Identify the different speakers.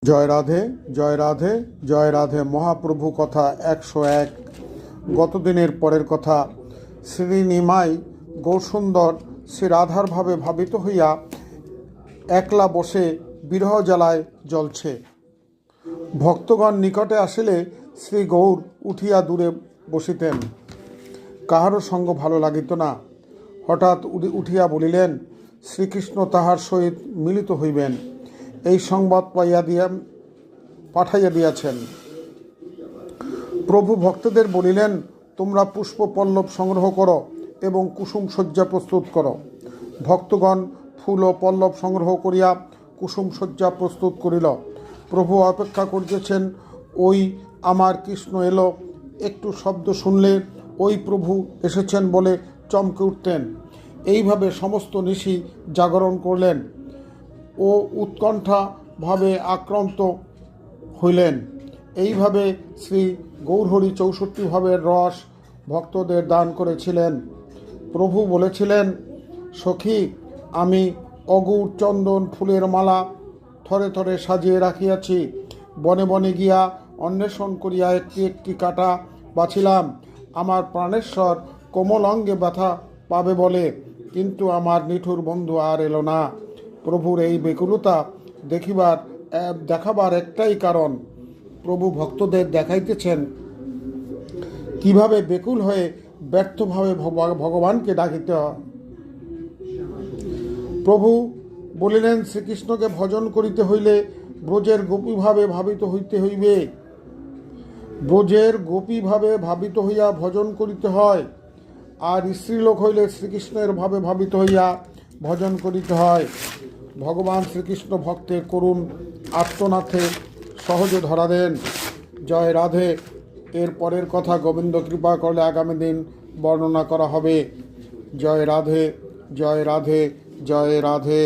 Speaker 1: জয় রাধে, জয় রাধে, জয় রাধে। মহাপ্রভু কথা 101। গতদিনের পরের কথা। শ্রী নিমাই গৌরসুন্দর শ্রী রাধার ভাবে ভাবিত হইয়া একলা বসে বিরহ জ্বালায় জ্বলছে। ভক্তগণ নিকটে আসিলে শ্রী গৌর উঠিয়া দূরে বসিতেন। কাহারও সঙ্গ ভালো লাগিত না। হঠাৎ উঠিয়া বলিলেন, শ্রীকৃষ্ণ তাহার সহিত মিলিত হইবেন, এই সংবাদ পাঠাইয়া দিয়াছেন। প্রভু ভক্তদের বলিলেন, তোমরা পুষ্প পল্লব সংগ্রহ করো এবং কুসুম শয্যা প্রস্তুত করো। ভক্তগণ ফুল ও পল্লব সংগ্রহ করিয়া কুসুম শয্যা প্রস্তুত করিল। প্রভু অপেক্ষা করিতেছেন, ওই আমার কৃষ্ণ এলো। একটু শব্দ শুনলে ওই প্রভু এসেছেন বলে চমকে উঠতেন। এইভাবে সমস্ত নিশি জাগরণ করলেন ও উৎকণ্ঠা ভাবে আক্রান্ত হইলেন। এইভাবে শ্রী গৌরহরি 64 ভাবের রস ভক্তদের দান করেছিলেন। প্রভু বলেছিলেন, সখী, আমি অগুর চন্দন ফুলের মালা থরে থরে সাজিয়ে রাখিয়াছি। বনে বনে গিয়া অন্বেষণ করিয়া একটি একটি কাটা বাছিলাম আমার প্রাণেশ্বর কোমল অঙ্গে ব্যথা পাবে বলে, কিন্তু আমার নিঠুর বন্ধু আর এলো না। প্রভুর এই বেকুলতা দেখাবার একটাই কারণ, প্রভু ভক্তদের দেখাইতেছেন কিভাবে বেকুল হয়ে ব্যর্থভাবে ভগবানকে ডাকিতে হয়। প্রভু বলিলেন, শ্রীকৃষ্ণকে ভজন করিতে হইলে ব্রজের গোপীভাবে ভাবিত হইতে হইবে। ব্রজের গোপীভাবে ভাবিত হইয়া ভজন করিতে হয়। আর স্ত্রীলোক হইলে শ্রীকৃষ্ণের ভাবে ভাবিত হইয়া ভজন করিতে হয়। ভগবান শ্রীকৃষ্ণ ভক্তের করুণ আত্মনাথে সহজে ধরা দেন। জয় রাধে। এর পরের কথা গোবিন্দ কৃপা করলে আগামী দিন বর্ণনা করা হবে। জয় রাধে, জয় রাধে, জয় রাধে।